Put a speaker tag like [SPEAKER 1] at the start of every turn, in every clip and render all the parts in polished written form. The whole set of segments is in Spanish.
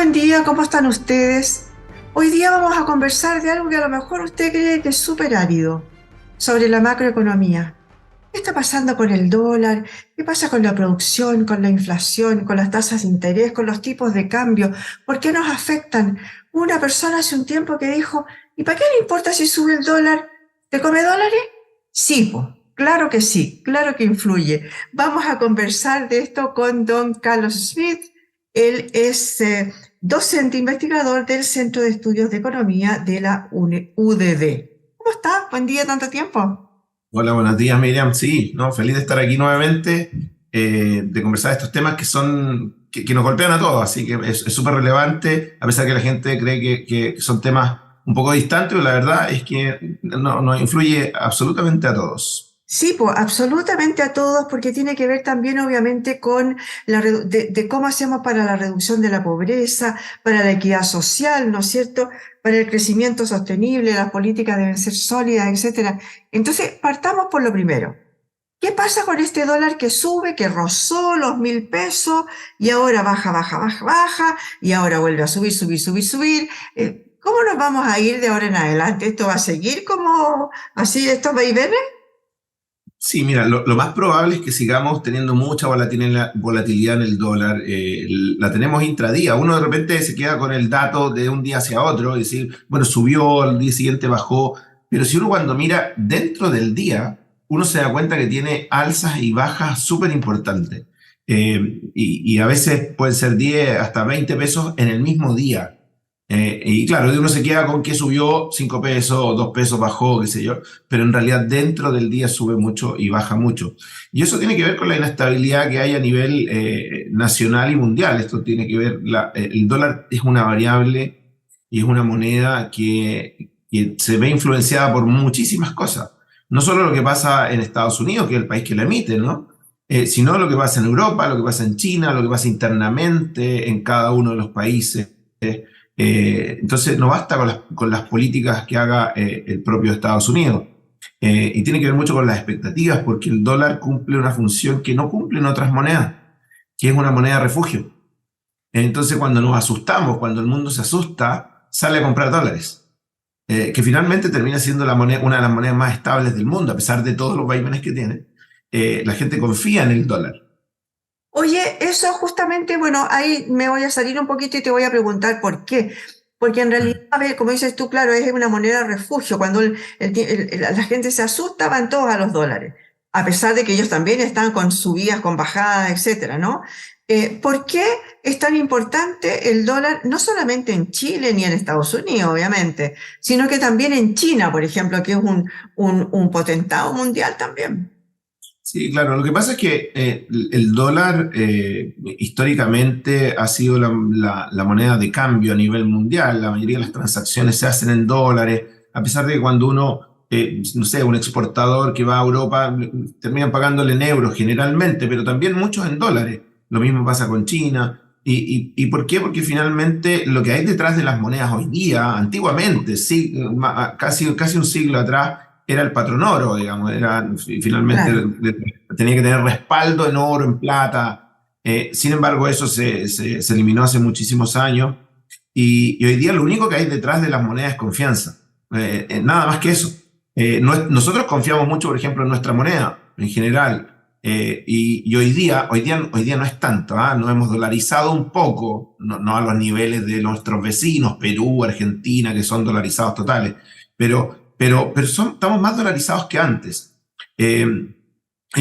[SPEAKER 1] Buen día, ¿cómo están ustedes? Hoy día vamos a conversar de algo que a lo mejor usted cree que es súper árido, sobre la macroeconomía. ¿Qué está pasando con el dólar? ¿Qué pasa con la producción, con la inflación, con las tasas de interés, con los tipos de cambio? ¿Por qué nos afectan? Una persona hace un tiempo que dijo, ¿y para qué le importa si sube el dólar? ¿Te come dólares? Sí, po, claro que sí, claro que influye. Vamos a conversar de esto con don Carlos Smith. Él es docente investigador del Centro de Estudios de Economía de la UDD. ¿Cómo está? Buen día, tanto tiempo.
[SPEAKER 2] Hola, buenos días, Miriam. Sí, no, feliz de estar aquí nuevamente, de conversar de estos temas que nos golpean a todos, así que es súper relevante, a pesar que la gente cree que son temas un poco distantes, pero la verdad es que nos influye absolutamente a todos.
[SPEAKER 1] Sí, pues absolutamente a todos, porque tiene que ver también obviamente con de cómo hacemos para la reducción de la pobreza, para la equidad social, ¿no es cierto? Para el crecimiento sostenible, las políticas deben ser sólidas, etcétera. Entonces, partamos por lo primero. ¿Qué pasa con este dólar que sube, que rozó los 1.000 pesos y ahora baja, baja, baja, baja y ahora vuelve a subir, subir, subir, subir? ¿Cómo nos vamos a ir de ahora en adelante? ¿Esto va a seguir como así estos vaivenes?
[SPEAKER 2] Sí, mira, lo más probable es que sigamos teniendo mucha volatilidad en el dólar. La tenemos intradía. Uno de repente se queda con el dato de un día hacia otro, y decir, bueno, subió, al día siguiente bajó. Pero si uno cuando mira dentro del día, uno se da cuenta que tiene alzas y bajas súper importantes. Y a veces pueden ser 10 hasta 20 pesos en el mismo día. Y claro, uno se queda con que subió 5 pesos, o 2 pesos, bajó, qué sé yo, pero en realidad dentro del día sube mucho y baja mucho. Y eso tiene que ver con la inestabilidad que hay a nivel nacional y mundial. Esto tiene que ver, el dólar es una variable y es una moneda que se ve influenciada por muchísimas cosas. No solo lo que pasa en Estados Unidos, que es el país que la emite, ¿no? Sino lo que pasa en Europa, lo que pasa en China, lo que pasa internamente en cada uno de los países. Entonces, no basta con las políticas que haga el propio Estados Unidos. Y tiene que ver mucho con las expectativas, porque el dólar cumple una función que no cumplen otras monedas, que es una moneda refugio. Entonces, cuando nos asustamos, cuando el mundo se asusta, sale a comprar dólares, que finalmente termina siendo una de las monedas más estables del mundo, a pesar de todos los vaivenes que tiene. La gente confía en el dólar.
[SPEAKER 1] Oye, eso justamente, bueno, ahí me voy a salir un poquito y te voy a preguntar por qué. Porque en realidad, a ver, como dices tú, claro, es una moneda de refugio. Cuando la gente se asusta, van todos a los dólares, a pesar de que ellos también están con subidas, con bajadas, etcétera, ¿no? ¿Por qué es tan importante el dólar, no solamente en Chile ni en Estados Unidos, obviamente, sino que también en China, por ejemplo, que es un potentado mundial también?
[SPEAKER 2] Sí, claro. Lo que pasa es que el dólar históricamente ha sido la moneda de cambio a nivel mundial. La mayoría de las transacciones se hacen en dólares, a pesar de que cuando uno, no sé, un exportador que va a Europa, terminan pagándole en euros generalmente, pero también muchos en dólares. Lo mismo pasa con China. ¿Y por qué? Porque finalmente lo que hay detrás de las monedas hoy día, antiguamente, sí, casi un siglo atrás, era el patrón oro, digamos, finalmente
[SPEAKER 1] Claro.
[SPEAKER 2] tenía que tener respaldo en oro, en plata. Sin embargo, eso se eliminó hace muchísimos años y hoy día lo único que hay detrás de las monedas es confianza. Nada más que eso. Nosotros confiamos mucho, por ejemplo, en nuestra moneda en general. Y hoy día no es tanto, ¿ah? Nos hemos dolarizado un poco, no a los niveles de nuestros vecinos, Perú, Argentina, que son dolarizados totales, pero estamos más dolarizados que antes. En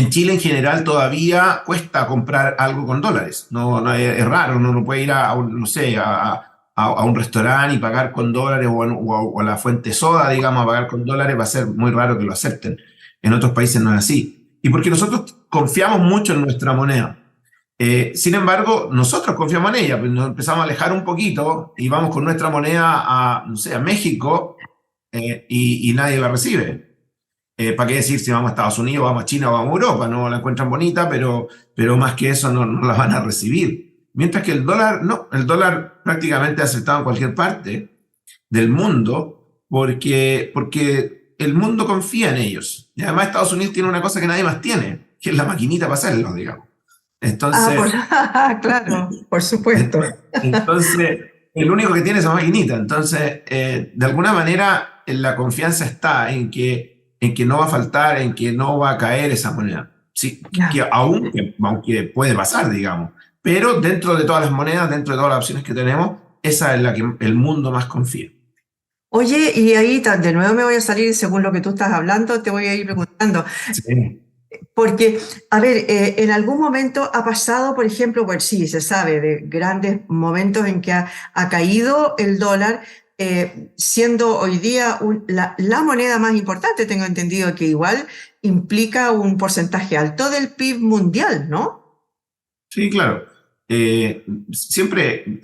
[SPEAKER 2] Chile en general todavía cuesta comprar algo con dólares. No, es raro, uno no puede ir no sé, a un restaurante y pagar con dólares o a la fuente soda, digamos, a pagar con dólares, va a ser muy raro que lo acepten. En otros países no es así. Y porque nosotros confiamos mucho en nuestra moneda. Sin embargo, nosotros confiamos en ella, pues nos empezamos a alejar un poquito y vamos con nuestra moneda no sé, a México, y nadie la recibe. ¿Para qué decir si vamos a Estados Unidos, vamos a China o vamos a Europa? No la encuentran bonita, pero más que eso no la van a recibir. Mientras que el dólar, no, el dólar prácticamente ha aceptado en cualquier parte del mundo porque el mundo confía en ellos. Y además Estados Unidos tiene una cosa que nadie más tiene, que es la maquinita para hacerlo, digamos.
[SPEAKER 1] Ah,
[SPEAKER 2] Entonces,
[SPEAKER 1] claro, por supuesto.
[SPEAKER 2] entonces, el único que tiene esa maquinita. Entonces, de alguna manera, la confianza está en que no va a faltar, en que no va a caer esa moneda. Sí,
[SPEAKER 1] Ya.
[SPEAKER 2] aunque puede pasar, digamos. Pero dentro de todas las monedas, dentro de todas las opciones que tenemos, esa es la que el mundo más confía.
[SPEAKER 1] Oye, y ahí de nuevo me voy a salir, según lo que tú estás hablando, te voy a ir preguntando.
[SPEAKER 2] Sí,
[SPEAKER 1] Porque, a ver, en algún momento ha pasado, por ejemplo, pues sí, se sabe de grandes momentos en que ha caído el dólar, siendo hoy día la moneda más importante, tengo entendido que igual implica un porcentaje alto del PIB mundial, ¿no?
[SPEAKER 2] sí, claro. Siempre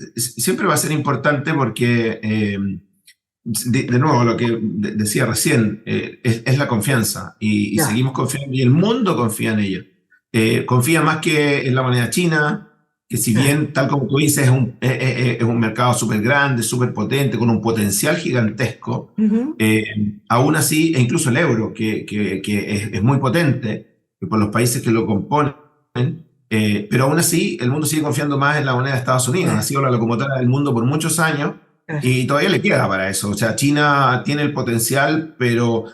[SPEAKER 2] va a ser importante porque de nuevo, lo que decía recién, es la confianza y
[SPEAKER 1] Ya,
[SPEAKER 2] seguimos confiando y el mundo confía en ella. Confía más que en la moneda china, que si
[SPEAKER 1] claro.
[SPEAKER 2] bien, tal como tú dices, es un mercado súper grande, súper potente, con un potencial gigantesco,
[SPEAKER 1] Ujú.
[SPEAKER 2] aún así, e incluso el euro, que es muy potente por los países que lo componen, pero aún así el mundo sigue confiando más en la moneda de Estados Unidos. Ha
[SPEAKER 1] Claro,
[SPEAKER 2] sido la locomotora del mundo por muchos años
[SPEAKER 1] claro.
[SPEAKER 2] y todavía le queda para eso. O sea, China tiene el potencial, pero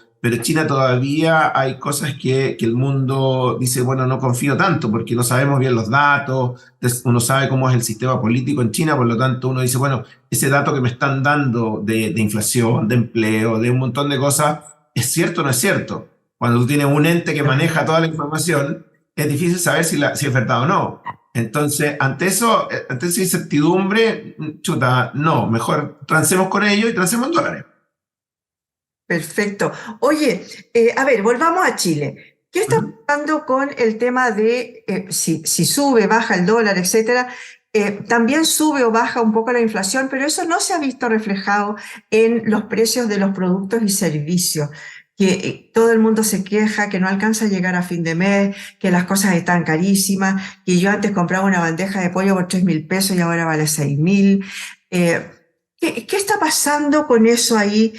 [SPEAKER 2] China todavía hay cosas que el mundo dice, bueno, no confío tanto porque no sabemos bien los datos, uno sabe cómo es el sistema político en China, por lo tanto uno dice, bueno, ese dato que me están dando de inflación, de empleo, de un montón de cosas, ¿es cierto o no es cierto? Cuando tú tienes un ente que
[SPEAKER 1] Claro.
[SPEAKER 2] maneja toda la información, es difícil saber si es verdad o no. Entonces, ante eso, ante esa incertidumbre, chuta, no, mejor transemos con ello y transemos en dólares.
[SPEAKER 1] Perfecto. Oye, a ver, volvamos a Chile. ¿Qué está
[SPEAKER 2] Ujú.
[SPEAKER 1] pasando con el tema de si sube, baja el dólar, etcétera? También sube o baja un poco la inflación, pero eso no se ha visto reflejado en los precios de los productos y servicios. Que todo el mundo se queja que no alcanza a llegar a fin de mes, que las cosas están carísimas, que yo antes compraba una bandeja de pollo por 3.000 pesos y ahora vale 6.000. Eh, ¿qué está pasando con eso ahí?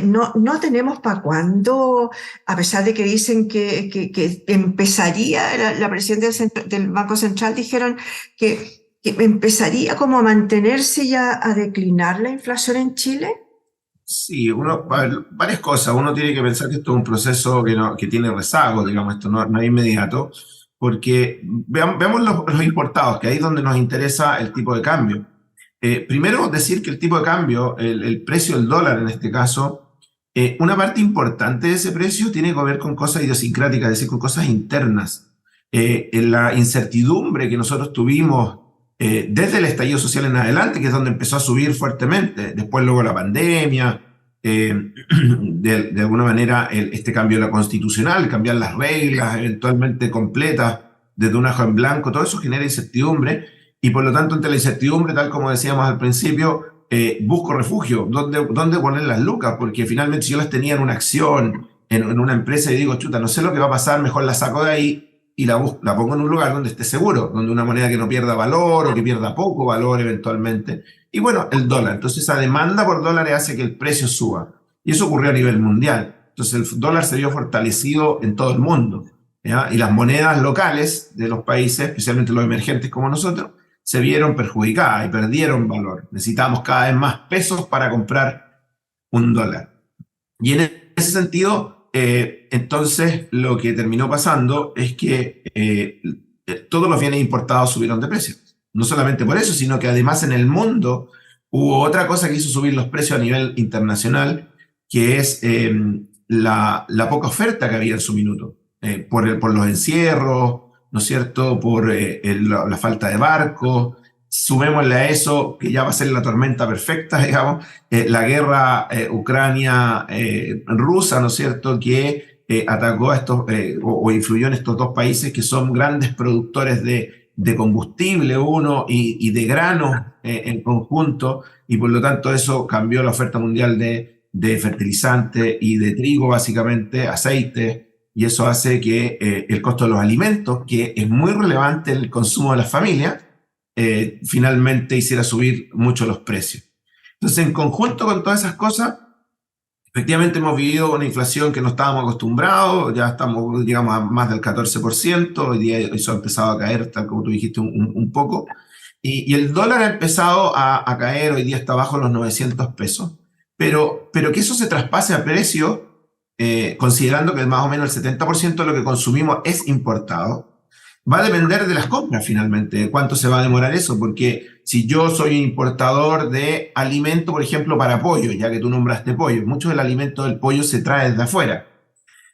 [SPEAKER 1] No tenemos para cuándo, a pesar de que dicen que empezaría, la presidenta del Banco Central dijeron que empezaría como a mantenerse y a declinar la inflación en Chile.
[SPEAKER 2] Sí, a ver, varias cosas. Uno tiene que pensar que esto es un proceso que tiene rezago, digamos, esto no es inmediato, porque veamos los importados, que ahí es donde nos interesa el tipo de cambio. Primero, decir que el tipo de cambio, el precio del dólar en este caso, una parte importante de ese precio tiene que ver con cosas idiosincráticas, es decir, con cosas internas. En la incertidumbre que nosotros tuvimos desde el estallido social en adelante, que es donde empezó a subir fuertemente, después luego la pandemia, de alguna manera este cambio de la constitucional, cambiar las reglas eventualmente completas desde un ajo en blanco, todo eso genera incertidumbre y por lo tanto ante la incertidumbre, tal como decíamos al principio, busco refugio, ¿dónde poner las lucas? Porque finalmente si yo las tenía en una acción, en una empresa y digo, chuta, no sé lo que va a pasar, mejor la saco de ahí y la pongo en un lugar donde esté seguro, donde una moneda que no pierda valor o que pierda poco valor eventualmente. Y bueno, el dólar. Entonces esa demanda por dólares hace que el precio suba. Y eso ocurrió a nivel mundial. Entonces el dólar se vio fortalecido en todo el mundo. ¿Ya? Y las monedas locales de los países, especialmente los emergentes como nosotros, se vieron perjudicadas y perdieron valor. Necesitamos cada vez más pesos para comprar un dólar. Y en ese sentido, entonces lo que terminó pasando es que todos los bienes importados subieron de precio. No solamente por eso, sino que además en el mundo hubo otra cosa que hizo subir los precios a nivel internacional, que es la poca oferta que había en su minuto, por los encierros, ¿no es cierto?, por la falta de barcos. Sumémosle a eso que ya va a ser la tormenta perfecta, digamos, la guerra Ucrania-rusa, ¿no es cierto?, que atacó a estos o influyó en estos dos países que son grandes productores de combustible uno y de granos en conjunto, y por lo tanto eso cambió la oferta mundial de fertilizante y de trigo, básicamente, aceite, y eso hace que el costo de los alimentos, que es muy relevante en el consumo de las familias, finalmente hiciera subir mucho los precios. Entonces, en conjunto con todas esas cosas, efectivamente hemos vivido una inflación que no estábamos acostumbrados, ya llegamos a más del 14%, hoy día eso ha empezado a caer, tal como tú dijiste, un poco. Y el dólar ha empezado a caer, hoy día está bajo los 900 pesos, pero que eso se traspase a precio, considerando que más o menos el 70% de lo que consumimos es importado, va a depender de las compras finalmente, de cuánto se va a demorar eso, porque si yo soy importador de alimento, por ejemplo, para pollo, ya que tú nombraste pollo, mucho del alimento del pollo se trae desde afuera,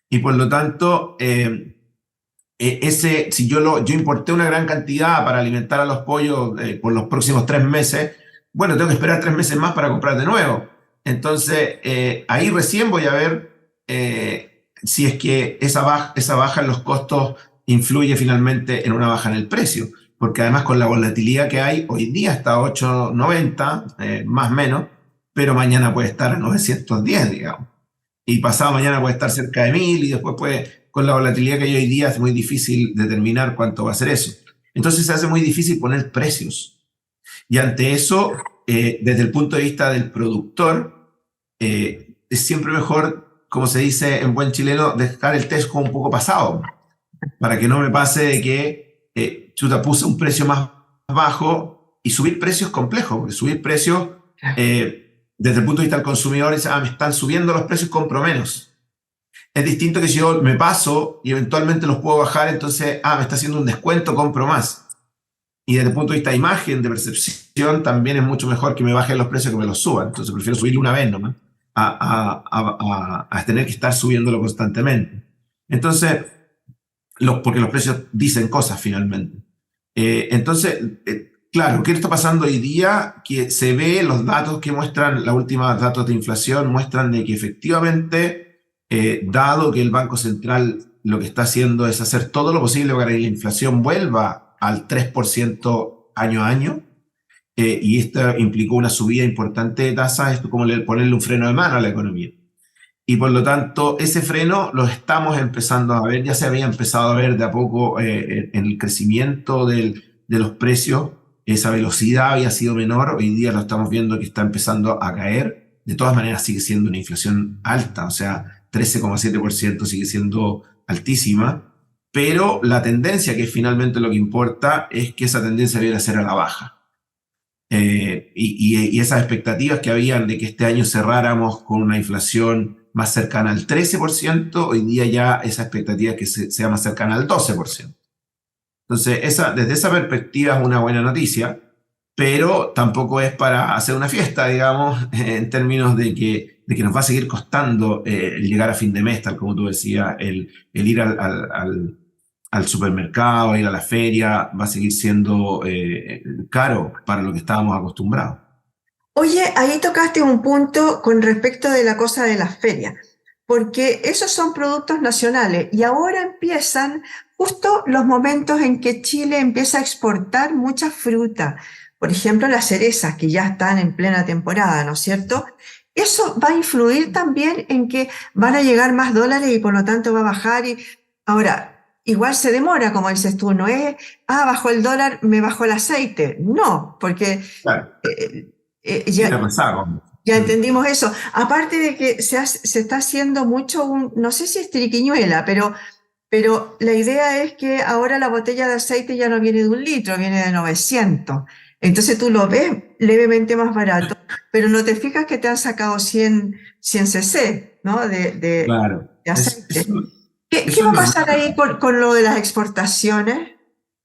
[SPEAKER 2] y por lo tanto, si yo importé una gran cantidad para alimentar a los pollos por los próximos 3 meses, bueno, tengo que esperar 3 meses más para comprar de nuevo. Entonces, ahí recién voy a ver si es que esa baja en los costos influye finalmente en una baja en el precio. Porque además con la volatilidad que hay, hoy día está a 8.90, más o menos, pero mañana puede estar a 910, digamos. Y pasado mañana puede estar cerca de 1.000 y después con la volatilidad que hay hoy día es muy difícil determinar cuánto va a ser eso. Entonces se hace muy difícil poner precios. Y ante eso, desde el punto de vista del productor, es siempre mejor, como se dice en buen chileno, dejar el tesco un poco pasado, para que no me pase de que chuta, puse un precio más bajo y subir precios es complejo, porque subir precios desde el punto de vista del consumidor es, me están subiendo los precios, compro menos. Es distinto que si yo me paso y eventualmente los puedo bajar, entonces, me está haciendo un descuento, compro más. Y desde el punto de vista de imagen, de percepción, también es mucho mejor que me bajen los precios que me los suban. Entonces prefiero subirlo una vez nomás, a tener que estar subiéndolo constantemente. Entonces, porque los precios dicen cosas finalmente. Entonces, claro, ¿qué está pasando hoy día? Que se ve los datos que muestran, los últimos datos de inflación muestran de que efectivamente, dado que el Banco Central lo que está haciendo es hacer todo lo posible para que la inflación vuelva al 3% año a año, y esto implicó una subida importante de tasas, esto es como ponerle un freno de mano a la economía. Y por lo tanto, ese freno lo estamos empezando a ver, ya se había empezado a ver de a poco en el crecimiento de los precios, esa velocidad había sido menor, hoy día lo estamos viendo que está empezando a caer, de todas maneras sigue siendo una inflación alta, o sea, 13,7% sigue siendo altísima, pero la tendencia, que es finalmente lo que importa, es que esa tendencia debería ser a la baja. Y esas expectativas que habían de que este año cerráramos con una inflación más cercana al 13%, hoy día ya esa expectativa es que sea más cercana al 12%. Entonces, desde esa perspectiva es una buena noticia, pero tampoco es para hacer una fiesta, digamos, en términos de que nos va a seguir costando el llegar a fin de mes, tal como tú decías, el ir al supermercado, ir a la feria, va a seguir siendo caro para lo que estábamos acostumbrados.
[SPEAKER 1] Oye, ahí tocaste un punto con respecto de la cosa de las ferias, porque esos son productos nacionales y ahora empiezan justo los momentos en que Chile empieza a exportar mucha fruta. Por ejemplo, las cerezas, que ya están en plena temporada, ¿no es cierto? Eso va a influir también en que van a llegar más dólares y por lo tanto va a bajar. Ahora, igual se demora, como dices tú, no es, bajó el dólar, me bajó el aceite. No, porque
[SPEAKER 2] Claro,
[SPEAKER 1] ya,
[SPEAKER 2] pasado.
[SPEAKER 1] ya entendimos eso. Aparte de que se está haciendo mucho, no sé si es triquiñuela, pero la idea es que ahora la botella de aceite ya no viene de 1 litro, viene de 900. Entonces tú lo ves levemente más barato, pero no te fijas que te han sacado 100 cc, ¿no?
[SPEAKER 2] Claro,
[SPEAKER 1] de aceite. ¿Qué
[SPEAKER 2] eso
[SPEAKER 1] va
[SPEAKER 2] es
[SPEAKER 1] a
[SPEAKER 2] normal.
[SPEAKER 1] pasar ahí con lo de las exportaciones?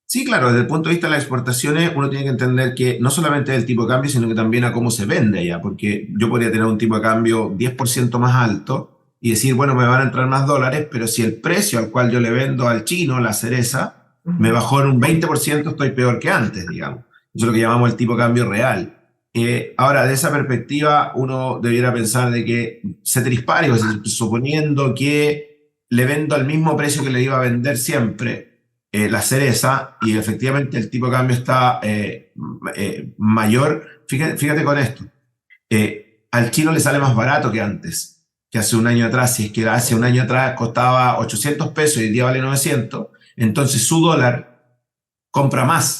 [SPEAKER 2] Sí, claro, desde el punto de vista de las exportaciones, uno tiene que entender que no solamente el tipo de cambio, sino que también a cómo se vende allá, porque yo podría tener un tipo de cambio 10% más alto y decir, bueno, me van a entrar más dólares, pero si el precio al cual yo le vendo al chino la cereza me
[SPEAKER 1] Ujú.
[SPEAKER 2] bajó en un 20%, estoy peor que antes, digamos. Eso es lo que llamamos el tipo de cambio real. Ahora, de esa perspectiva, uno debiera pensar de que ceteris paribus, suponiendo que le vendo al mismo precio que le iba a vender siempre, la cereza, y efectivamente el tipo de cambio está mayor. Fíjate con esto. Al chino le sale más barato que antes, que hace un año atrás. Si es que hace un año atrás costaba 800 pesos y hoy día vale 900, entonces su dólar compra más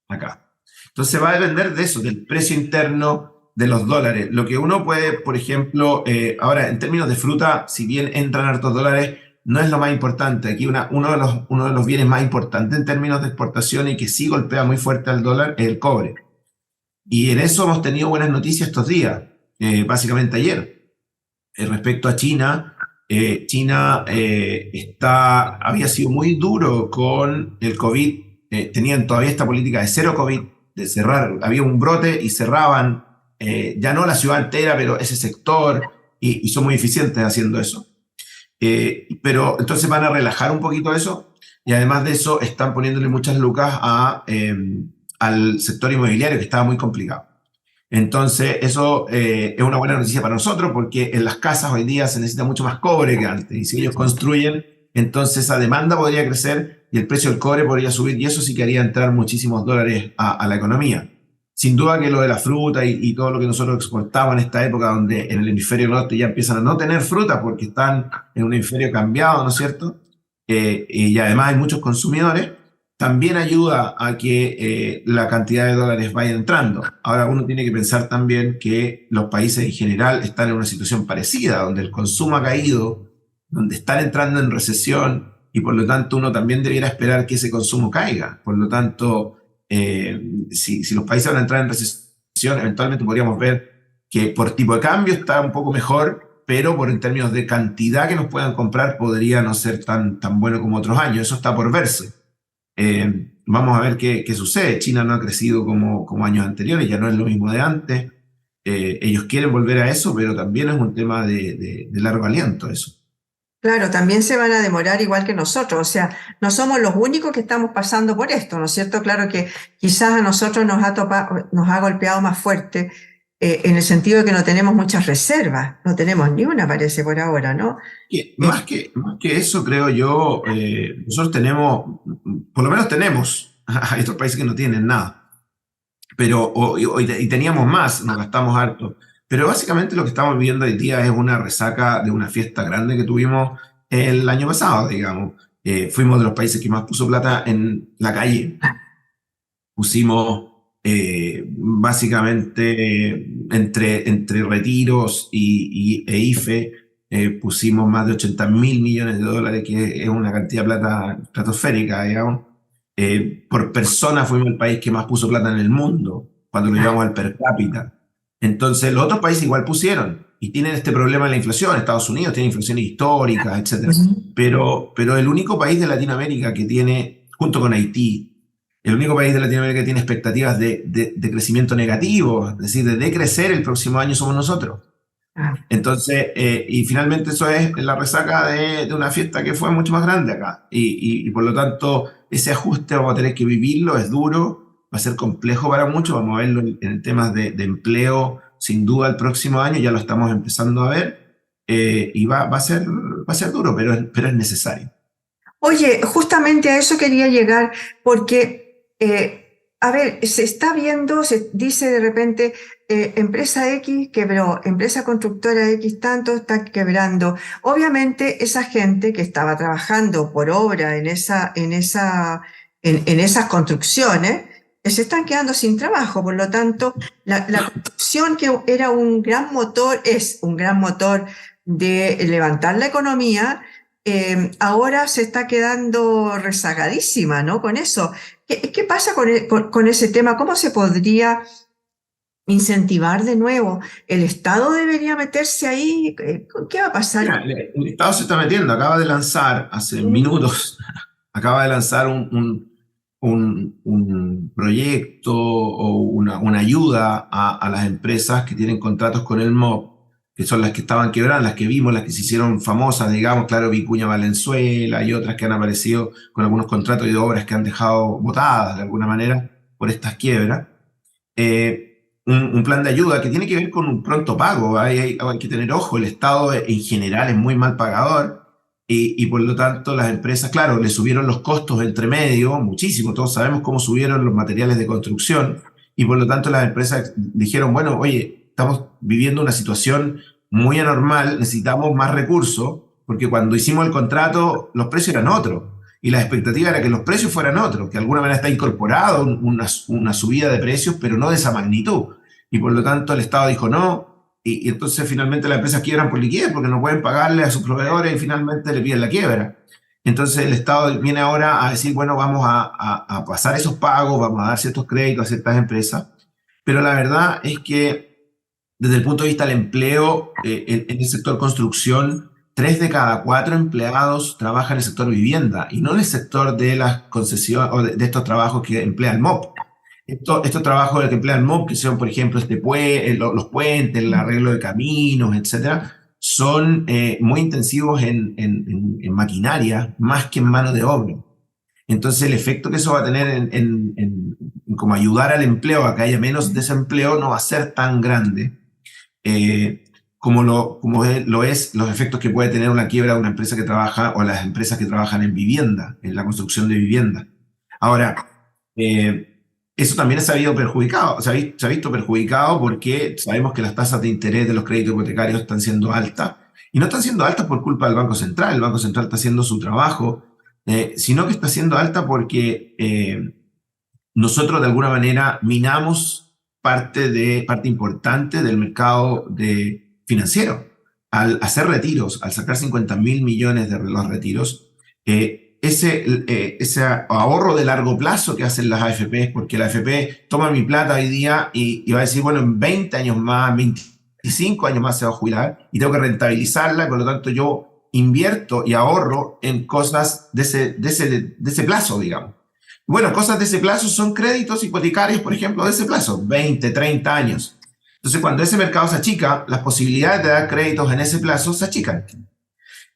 [SPEAKER 2] acá. Entonces va a depender de eso, del precio interno de los dólares. Lo que uno puede, por ejemplo, ahora en términos de fruta, si bien entran hartos dólares, no es lo más importante. Aquí uno de los bienes más importantes en términos de exportación y que sí golpea muy fuerte al dólar es el cobre. Y en eso hemos tenido buenas noticias estos días, básicamente ayer. Respecto a China, China había sido muy duro con el COVID. Tenían todavía esta política de cero COVID, de cerrar. Había un brote y cerraban, ya no la ciudad entera, pero ese sector, y son muy eficientes haciendo eso. Pero entonces van a relajar un poquito eso, y además de eso están poniéndole muchas lucas al sector inmobiliario, que estaba muy complicado. Entonces, eso es una buena noticia para nosotros, porque en las casas hoy día se necesita mucho más cobre que antes. Y si ellos construyen, entonces esa demanda podría crecer y el precio del cobre podría subir, y eso sí que haría entrar muchísimos dólares a la economía. Sin duda que lo de la fruta y todo lo que nosotros exportamos en esta época, donde en el hemisferio norte ya empiezan a no tener fruta porque están en un hemisferio cambiado, ¿no es cierto? Y además hay muchos consumidores, también ayuda a que la cantidad de dólares vaya entrando. Ahora uno tiene que pensar también que los países en general están en una situación parecida, donde el consumo ha caído, donde están entrando en recesión, y por lo tanto uno también debiera esperar que ese consumo caiga. Por lo tanto, si los países van a entrar en recesión, eventualmente podríamos ver que por tipo de cambio está un poco mejor, pero en términos de cantidad que nos puedan comprar podría no ser tan bueno como otros años. Eso está por verse. Vamos a ver qué sucede. China no ha crecido como años anteriores, ya no es lo mismo de antes. Ellos quieren volver a eso, pero también es un tema de largo aliento eso.
[SPEAKER 1] Claro, también se van a demorar igual que nosotros, o sea, no somos los únicos que estamos pasando por esto, ¿no es cierto? Claro que quizás a nosotros nos ha golpeado más fuerte, en el sentido de que no tenemos muchas reservas, no tenemos ni una, parece, por ahora, ¿no?
[SPEAKER 2] Más que eso, creo yo, nosotros tenemos, por lo menos tenemos, hay otros países que no tienen nada, pero y teníamos más, nos gastamos harto. Pero básicamente lo que estamos viviendo hoy día es una resaca de una fiesta grande que tuvimos el año pasado, digamos. Fuimos de los países que más puso plata en la calle. Pusimos básicamente entre retiros e IFE, pusimos más de 80.000 millones de dólares, que es una cantidad de plata estratosférica, digamos. Por persona fuimos el país que más puso plata en el mundo, cuando lo llevamos al per cápita. Entonces, los otros países igual pusieron y tienen este problema de la inflación. Estados Unidos tiene inflación histórica, etc. Pero el único país de Latinoamérica que tiene, junto con Haití, el único país de Latinoamérica que tiene expectativas de crecimiento negativo, es decir, de decrecer el próximo año, somos nosotros. Entonces, y finalmente eso es la resaca de una fiesta que fue mucho más grande acá. Y por lo tanto, ese ajuste vamos a tener que vivirlo, es duro. Va a ser complejo para muchos, vamos a verlo en temas de empleo, sin duda el próximo año, ya lo estamos empezando a ver, y va a ser duro, pero es necesario.
[SPEAKER 1] Oye, justamente a eso quería llegar, porque, a ver, se está viendo, se dice de repente, empresa X quebró, empresa constructora X tanto está quebrando. Obviamente esa gente que estaba trabajando por obra en esas construcciones, se están quedando sin trabajo. Por lo tanto, la construcción, que era un gran motor, es un gran motor de levantar la economía, ahora se está quedando rezagadísima, ¿no? Con eso. ¿Qué pasa con ese tema? ¿Cómo se podría incentivar de nuevo? ¿El Estado debería meterse ahí? ¿Qué va a pasar?
[SPEAKER 2] Mira, el Estado se está metiendo, acaba de lanzar hace minutos, acaba de lanzar un proyecto o una ayuda a las empresas que tienen contratos con el MOP, que son las que estaban quebradas, las que vimos, las que se hicieron famosas, digamos, claro, Vicuña Valenzuela y otras que han aparecido con algunos contratos y de obras que han dejado botadas de alguna manera por estas quiebras. Un plan de ayuda que tiene que ver con un pronto pago. Hay que tener ojo, el Estado en general es muy mal pagador. Y por lo tanto las empresas, claro, le subieron los costos entre medio, muchísimo, todos sabemos cómo subieron los materiales de construcción, y por lo tanto las empresas dijeron, bueno, oye, estamos viviendo una situación muy anormal, necesitamos más recursos, porque cuando hicimos el contrato los precios eran otros, y la expectativa era que los precios fueran otros, que de alguna manera está incorporado una subida de precios, pero no de esa magnitud, y por lo tanto el Estado dijo, no, y entonces finalmente las empresas quiebran por liquidez porque no pueden pagarle a sus proveedores y finalmente le piden la quiebra. Entonces el Estado viene ahora a decir, bueno, vamos a pasar esos pagos, vamos a dar ciertos créditos a ciertas empresas, pero la verdad es que desde el punto de vista del empleo, en el sector construcción, 3 de cada 4 empleados trabajan en el sector vivienda y no en el sector de las concesiones o de estos trabajos que emplea el MOP. Estos trabajos que emplea el MOP, que son, por ejemplo, los puentes, el arreglo de caminos, etcétera, son muy intensivos en maquinaria más que en mano de obra. Entonces, el efecto que eso va a tener en como ayudar al empleo a que haya menos desempleo no va a ser tan grande como lo es los efectos que puede tener una quiebra de una empresa que trabaja o las empresas que trabajan en vivienda, en la construcción de vivienda. Ahora, eso también se ha visto perjudicado, se ha visto perjudicado porque sabemos que las tasas de interés de los créditos hipotecarios están siendo altas y no están siendo altas por culpa del Banco Central. El Banco Central está haciendo su trabajo, sino que está siendo alta porque nosotros de alguna manera minamos parte importante del mercado financiero. Al hacer retiros, al sacar 50.000 millones de los retiros, ese ahorro de largo plazo que hacen las AFP, porque la AFP toma mi plata hoy día y va a decir, bueno, en 20 años más, 25 años más se va a jubilar y tengo que rentabilizarla, y por lo tanto yo invierto y ahorro en cosas de ese plazo, digamos. Bueno, cosas de ese plazo son créditos hipotecarios, por ejemplo, de ese plazo, 20, 30 años. Entonces, cuando ese mercado se achica, las posibilidades de dar créditos en ese plazo se achican.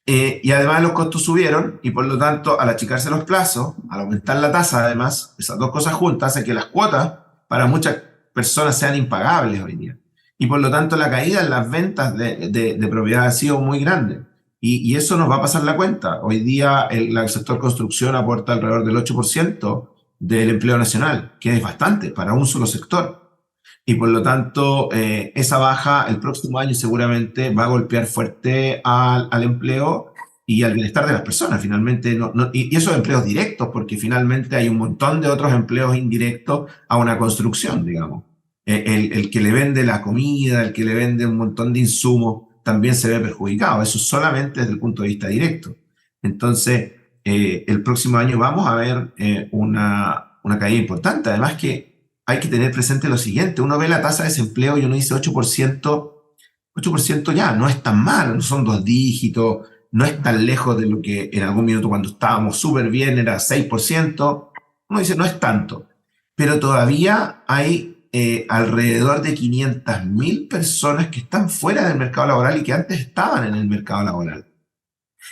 [SPEAKER 2] Y además los costos subieron y por lo tanto, al achicarse los plazos, al aumentar la tasa, además, esas dos cosas juntas hacen que las cuotas para muchas personas sean impagables hoy día. Y por lo tanto, la caída en las ventas de propiedad ha sido muy grande. Y eso nos va a pasar la cuenta. Hoy día el sector construcción aporta alrededor del 8% del empleo nacional, que es bastante para un solo sector. Y por lo tanto, esa baja el próximo año seguramente va a golpear fuerte al empleo y al bienestar de las personas. Finalmente, y esos empleos directos, porque finalmente hay un montón de otros empleos indirectos a una construcción, digamos. El que le vende la comida, el que le vende un montón de insumos, también se ve perjudicado. Eso solamente desde el punto de vista directo. Entonces, el próximo año vamos a ver una caída importante. Además que hay que tener presente lo siguiente, uno ve la tasa de desempleo y uno dice 8%, 8% ya, no es tan mal, no son 2 dígitos, no es tan lejos de lo que en algún minuto cuando estábamos súper bien era 6%, uno dice no es tanto, pero todavía hay alrededor de 500.000 personas que están fuera del mercado laboral y que antes estaban en el mercado laboral.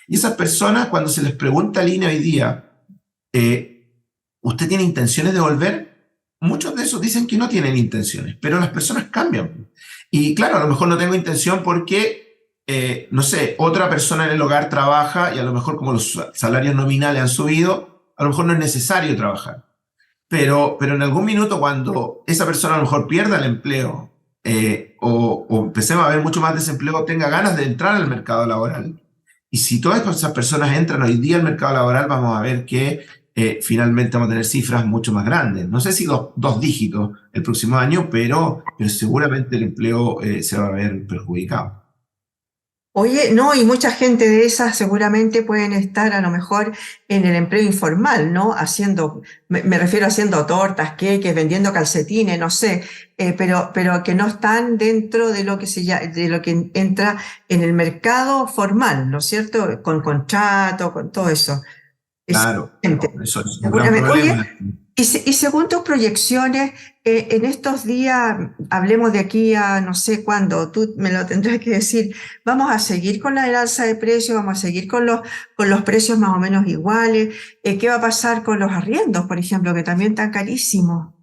[SPEAKER 2] Y esas personas, cuando se les pregunta al INE hoy día, ¿usted tiene intenciones de volver? Muchos de esos dicen que no tienen intenciones, pero las personas cambian. Y claro, a lo mejor no tengo intención porque, no sé, otra persona en el hogar trabaja y a lo mejor como los salarios nominales han subido, a lo mejor no es necesario trabajar. Pero en algún minuto cuando esa persona a lo mejor pierda el empleo o empecemos a ver mucho más desempleo, tenga ganas de entrar al mercado laboral. Y si todas esas personas entran hoy día al mercado laboral, vamos a ver que finalmente vamos a tener cifras mucho más grandes. No sé si 2 dígitos el próximo año, pero seguramente el empleo se va a ver perjudicado.
[SPEAKER 1] Oye, no, y mucha gente de esas seguramente pueden estar a lo mejor en el empleo informal, ¿no? Haciendo, me refiero a haciendo tortas, queques, vendiendo calcetines, no sé, pero que no están dentro de lo que de lo que entra en el mercado formal, ¿no es cierto? Con contrato, con todo eso.
[SPEAKER 2] Claro,
[SPEAKER 1] Exactamente.
[SPEAKER 2] no, eso es un gran
[SPEAKER 1] Seguramente. Oye,
[SPEAKER 2] problema.
[SPEAKER 1] y según tus proyecciones, en estos días, hablemos de aquí a no sé cuándo, tú me lo tendrás que decir, ¿vamos a seguir con la alza de precios? ¿Vamos a seguir con los precios más o menos iguales? ¿Qué va a pasar con los arriendos, por ejemplo, que también están carísimos?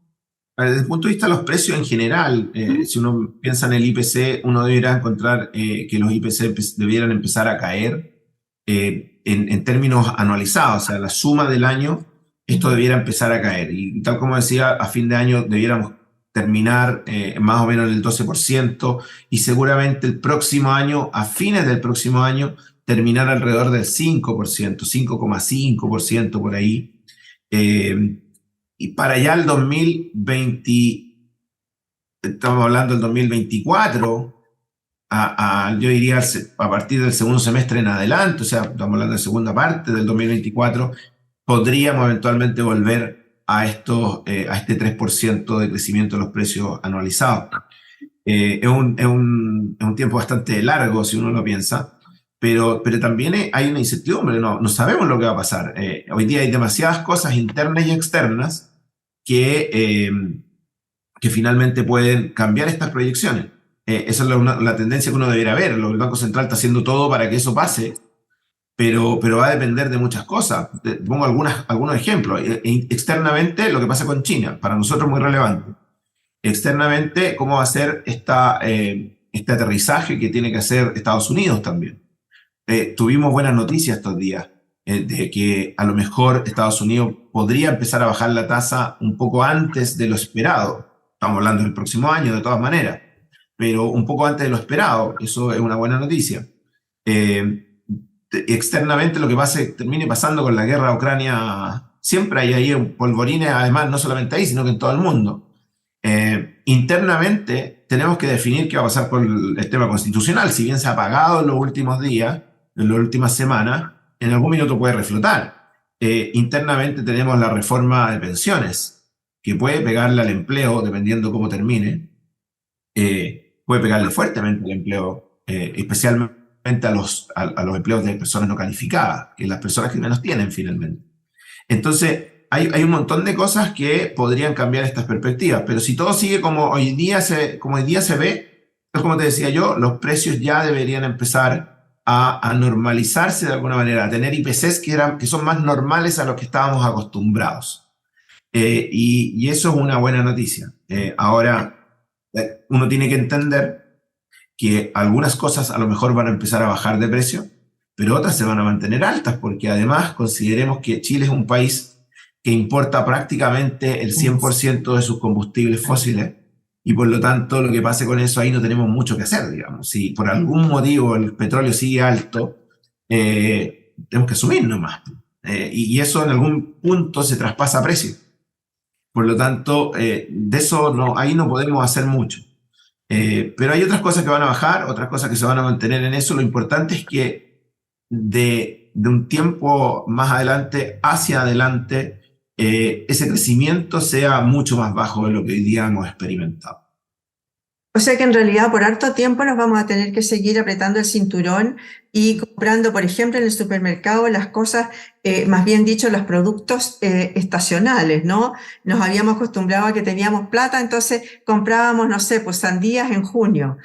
[SPEAKER 2] Desde el punto de vista de los precios en general,
[SPEAKER 1] ¿Mm?
[SPEAKER 2] si uno piensa en el IPC, uno debería encontrar que los IPC debieran empezar a caer en términos anualizados, o sea, la suma del año, esto debiera empezar a caer. Y tal como decía, a fin de año debiéramos terminar más o menos en el 12% y seguramente el próximo año, a fines del próximo año, terminar alrededor del 5%, 5,5% por ahí. Y para allá el 2020, estamos hablando del 2024, yo diría a partir del segundo semestre en adelante, o sea, estamos hablando de segunda parte del 2024, podríamos eventualmente volver a este 3% de crecimiento de los precios anualizados. Es un tiempo bastante largo si uno lo piensa, pero también hay una incertidumbre, no sabemos lo que va a pasar. Hoy día hay demasiadas cosas internas y externas que, que finalmente pueden cambiar estas proyecciones. Esa es la tendencia que uno debería ver. El Banco Central está haciendo todo para que eso pase, pero va a depender de muchas cosas. Pongo algunos ejemplos. Externamente, lo que pasa con China, para nosotros es muy relevante. Externamente, cómo va a ser este aterrizaje que tiene que hacer Estados Unidos también. Tuvimos buenas noticias estos días, de que a lo mejor Estados Unidos podría empezar a bajar la tasa un poco antes de lo esperado. Estamos hablando del próximo año, de todas maneras, pero un poco antes de lo esperado. Eso es una buena noticia. Externamente, lo que termine pasando con la guerra a Ucrania, siempre hay ahí polvorines, además, no solamente ahí, sino que en todo el mundo. Internamente, tenemos que definir qué va a pasar con el tema constitucional. Si bien se ha apagado en los últimos días, en las últimas semanas, en algún minuto puede reflotar. Internamente tenemos la reforma de pensiones, que puede pegarle al empleo, dependiendo cómo termine. Puede pegarle fuertemente al empleo, especialmente a los empleos de personas no calificadas, que las personas que menos tienen finalmente. Entonces, hay un montón de cosas que podrían cambiar estas perspectivas, pero si todo sigue como hoy día se ve, es como te decía yo, los precios ya deberían empezar a normalizarse de alguna manera, a tener IPCs que son más normales a los que estábamos acostumbrados. Y eso es una buena noticia. Ahora, uno tiene que entender que algunas cosas a lo mejor van a empezar a bajar de precio, pero otras se van a mantener altas, porque además consideremos que Chile es un país que importa prácticamente el 100% de sus combustibles fósiles, y por lo tanto lo que pase con eso ahí no tenemos mucho que hacer, digamos. Si por algún motivo el petróleo sigue alto, tenemos que asumir nomás. Y eso en algún punto se traspasa a precio. Por lo tanto, de eso ahí no podemos hacer mucho. Pero hay otras cosas que van a bajar, otras cosas que se van a mantener en eso. Lo importante es que de un tiempo más adelante hacia adelante, ese crecimiento sea mucho más bajo de lo que hoy día hemos experimentado.
[SPEAKER 1] O sea que en realidad por harto tiempo nos vamos a tener que seguir apretando el cinturón y comprando, por ejemplo, en el supermercado las cosas, más bien dicho, los productos estacionales, ¿no? Nos habíamos acostumbrado a que teníamos plata, entonces comprábamos, no sé, pues sandías en junio.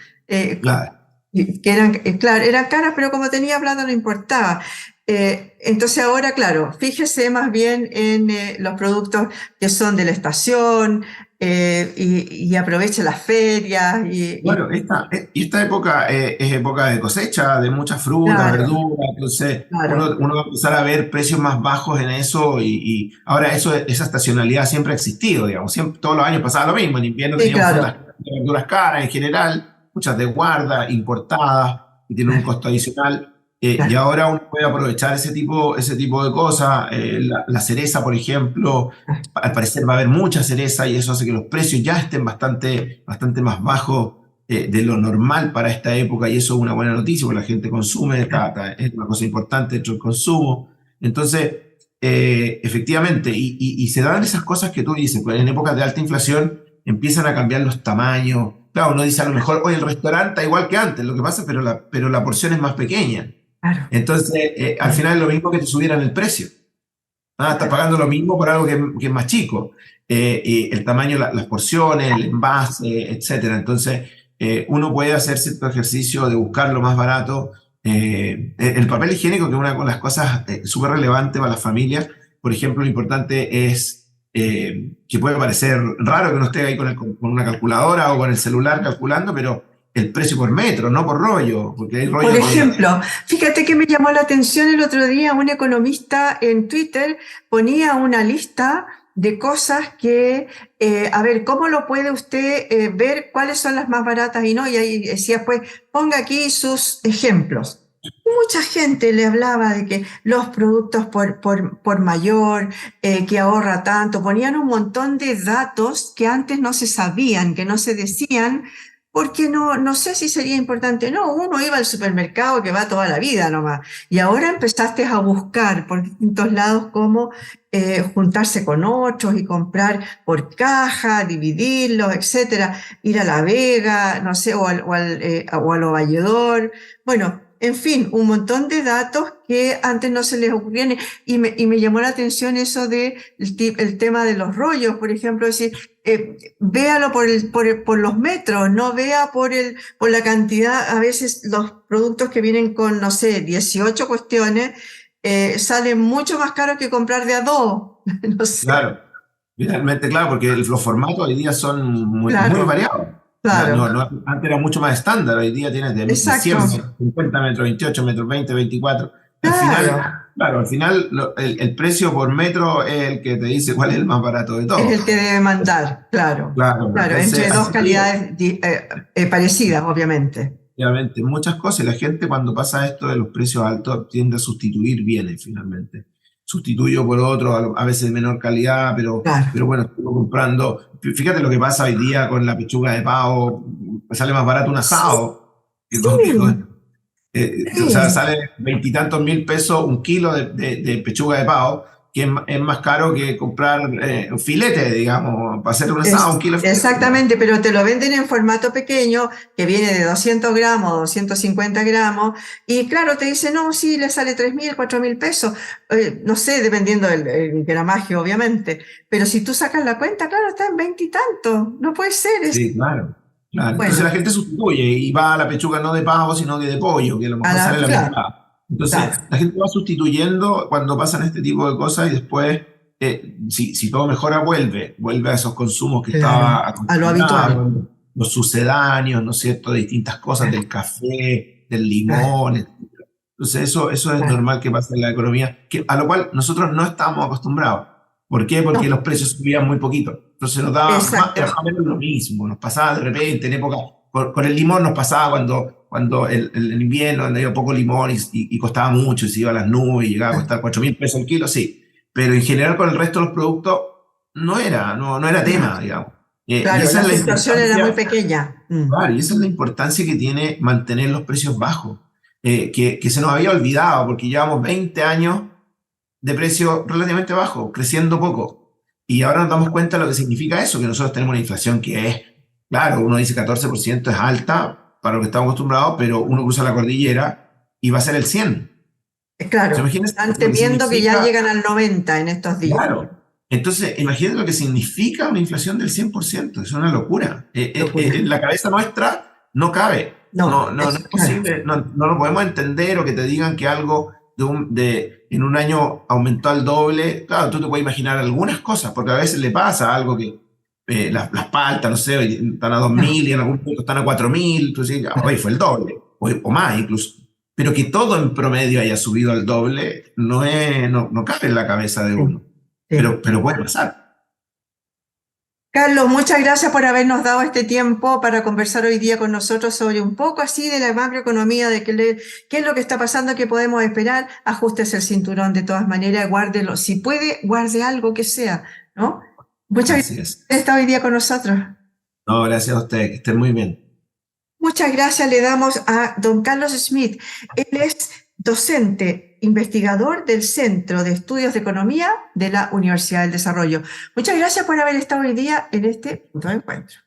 [SPEAKER 2] Claro.
[SPEAKER 1] Que eran, claro, eran caras, pero como tenía plata no importaba. Entonces ahora, claro, fíjese más bien en los productos que son de la estación, y aproveche las ferias.
[SPEAKER 2] Bueno, esta época es época de cosecha de muchas frutas,
[SPEAKER 1] Claro,
[SPEAKER 2] verduras, entonces
[SPEAKER 1] claro.
[SPEAKER 2] uno va a empezar a ver precios más bajos en eso, y ahora esa estacionalidad siempre ha existido, digamos, todos los años pasaba lo mismo, en invierno
[SPEAKER 1] Sí,
[SPEAKER 2] teníamos frutas
[SPEAKER 1] claro.
[SPEAKER 2] y verduras caras en general, muchas de guarda, importadas, y tienen un
[SPEAKER 1] Claro,
[SPEAKER 2] costo adicional. Y
[SPEAKER 1] claro,
[SPEAKER 2] ahora uno puede aprovechar ese tipo de cosas. La cereza, por ejemplo, al parecer va a haber mucha cereza, y eso hace que los precios ya estén bastante más bajos de lo normal para esta época, y eso es una buena noticia porque la gente consume, es una cosa importante dentro del consumo. Entonces, efectivamente, y se dan esas cosas que tú dices, pues en épocas de alta inflación empiezan a cambiar los tamaños. Claro, uno dice a lo mejor, oye, el restaurante está igual que antes, lo que pasa, pero la porción es más pequeña.
[SPEAKER 1] claro,
[SPEAKER 2] Entonces, al final es lo mismo que te subieran el precio. Estás
[SPEAKER 1] claro.
[SPEAKER 2] pagando lo mismo por algo que es más chico. Y el tamaño, las porciones, el envase, etcétera. Entonces, uno puede hacer cierto ejercicio de buscar lo más barato. El papel higiénico, que es una de las cosas súper relevantes para las familias. Por ejemplo, lo importante es que puede parecer raro que uno esté ahí con una calculadora o con el celular calculando, pero el precio por metro, no por rollo, porque hay
[SPEAKER 1] Por
[SPEAKER 2] rollos de...
[SPEAKER 1] ejemplo, fíjate que me llamó la atención el otro día, un economista en Twitter ponía una lista de cosas que, a ver, ¿cómo lo puede usted ver cuáles son las más baratas y no? Y ahí decía, pues, ponga aquí sus ejemplos. Mucha gente le hablaba de que los productos por mayor, que ahorra tanto, ponían un montón de datos que antes no se sabían, que no se decían, porque no sé si sería importante. No, uno iba al supermercado que va toda la vida nomás. Y ahora empezaste a buscar por distintos lados cómo juntarse con otros y comprar por caja, dividirlos, etcétera. Ir a La Vega, no sé, o al Valledor. Bueno, en fin, un montón de datos que antes no se les ocurrían. Y me llamó la atención eso de el tema de los rollos, por ejemplo, decir, véalo por los metros, no vea por la cantidad. A veces los productos que vienen con, no sé, 18 cuestiones, salen mucho más caros que comprar de a dos. No sé.
[SPEAKER 2] Claro, finalmente, claro, porque los formatos hoy día son muy
[SPEAKER 1] Claro,
[SPEAKER 2] variados.
[SPEAKER 1] claro.
[SPEAKER 2] Antes era mucho más estándar, hoy día tienes de
[SPEAKER 1] Exacto.
[SPEAKER 2] 100 metros, 50 metros, 28 metros, 20, 24. Al
[SPEAKER 1] Claro.
[SPEAKER 2] final, claro, al final el precio por metro es el que te dice cuál es el más barato de
[SPEAKER 1] Es
[SPEAKER 2] todos.
[SPEAKER 1] el que debe mandar, claro.
[SPEAKER 2] Claro,
[SPEAKER 1] Claro, entre
[SPEAKER 2] entonces
[SPEAKER 1] dos
[SPEAKER 2] así que
[SPEAKER 1] calidades parecidas, obviamente.
[SPEAKER 2] obviamente muchas cosas, la gente cuando pasa esto de los precios altos tiende a sustituir bienes finalmente. Sustituyo por otro, a veces de menor calidad,
[SPEAKER 1] Claro.
[SPEAKER 2] pero bueno, estoy comprando. Fíjate lo que pasa hoy día con la pechuga de pavo, sale más barato un
[SPEAKER 1] Sí,
[SPEAKER 2] asado
[SPEAKER 1] sí,
[SPEAKER 2] o sea,
[SPEAKER 1] sí.
[SPEAKER 2] sale veintitantos mil pesos un kilo de pechuga de pavo, que es más caro que comprar un filete, digamos, para hacer un asado, un kilo de filete, digamos.
[SPEAKER 1] Exactamente, pero te lo venden en formato pequeño, que viene de 200 gramos, 250 gramos, y claro, te dicen, no, sí, le sale 3.000, 4.000 pesos, no sé, dependiendo del gramaje, obviamente, pero si tú sacas la cuenta, claro, está en 20 y tanto, no puede ser,
[SPEAKER 2] Sí, claro. Claro. Entonces la
[SPEAKER 1] bueno,
[SPEAKER 2] gente sustituye y va a la pechuga no de pavo, sino que de pollo, que a lo mejor sale la mitad.
[SPEAKER 1] claro,
[SPEAKER 2] Entonces
[SPEAKER 1] claro,
[SPEAKER 2] la gente va sustituyendo cuando pasan este tipo de cosas y después, si todo mejora, vuelve a esos consumos que
[SPEAKER 1] claro,
[SPEAKER 2] estaba
[SPEAKER 1] a lo habitual.
[SPEAKER 2] acostumbrado, los sucedáneos, ¿no es cierto?, de distintas cosas, del café, del
[SPEAKER 1] Claro,
[SPEAKER 2] limón. Entonces eso es
[SPEAKER 1] claro.
[SPEAKER 2] normal que pase en la economía, a lo cual nosotros no estamos acostumbrados. ¿Por qué? Porque
[SPEAKER 1] No,
[SPEAKER 2] los precios subían muy poquito. Entonces nos daba
[SPEAKER 1] exacto,
[SPEAKER 2] era más o menos lo mismo. Nos pasaba de repente en época, con el limón nos pasaba cuando el invierno había poco limón y costaba mucho y se iba a las nubes y llegaba a costar 4.000 pesos el kilo, sí. Pero en general con el resto de los productos no era
[SPEAKER 1] no,
[SPEAKER 2] tema, digamos. Y
[SPEAKER 1] claro,
[SPEAKER 2] esa
[SPEAKER 1] la
[SPEAKER 2] es la
[SPEAKER 1] fluctuación era muy
[SPEAKER 2] importancia.
[SPEAKER 1] pequeña.
[SPEAKER 2] Claro, y esa es la importancia que tiene mantener los precios bajos, que se nos había olvidado porque llevamos 20 años de precio relativamente bajo, creciendo poco. Y ahora nos damos cuenta de lo que significa eso, que nosotros tenemos una inflación que es, claro, uno dice 14% es alta para lo que estamos acostumbrados, pero uno cruza la cordillera y va a ser el 100. O sea,
[SPEAKER 1] Claro,
[SPEAKER 2] imagínense
[SPEAKER 1] están
[SPEAKER 2] lo que
[SPEAKER 1] temiendo que ya
[SPEAKER 2] significa,
[SPEAKER 1] llegan al 90 en estos días.
[SPEAKER 2] claro. Entonces, imagínense lo que significa una inflación del 100%, es una locura.
[SPEAKER 1] Locura.
[SPEAKER 2] En la cabeza nuestra no cabe,
[SPEAKER 1] No,
[SPEAKER 2] no es
[SPEAKER 1] claro,
[SPEAKER 2] posible, no lo podemos entender o que te digan que algo en un año aumentó al doble. Claro, tú te puedes imaginar algunas cosas, porque a veces le pasa algo que las paltas, no sé, están a dos
[SPEAKER 1] no,
[SPEAKER 2] mil y en algún punto están a 4.000, tú dices, oye, fue el doble, o más incluso. Pero que todo en promedio haya subido al doble no cabe en la cabeza de
[SPEAKER 1] sí,
[SPEAKER 2] uno.
[SPEAKER 1] sí.
[SPEAKER 2] Pero puede pasar.
[SPEAKER 1] Carlos, muchas gracias por habernos dado este tiempo para conversar hoy día con nosotros sobre un poco así de la macroeconomía, de qué es lo que está pasando, qué podemos esperar. Ajustes el cinturón de todas maneras, guárdelo. Si puede, guarde algo que sea, ¿no? Muchas gracias
[SPEAKER 2] Así es.
[SPEAKER 1] por estar hoy día con nosotros.
[SPEAKER 2] No, gracias a ustedes, que estén muy bien.
[SPEAKER 1] Muchas gracias le damos a don Carlos Smith. Él es docente, investigador del Centro de Estudios de Economía de la Universidad del Desarrollo. Muchas gracias por haber estado hoy día en este punto de encuentro.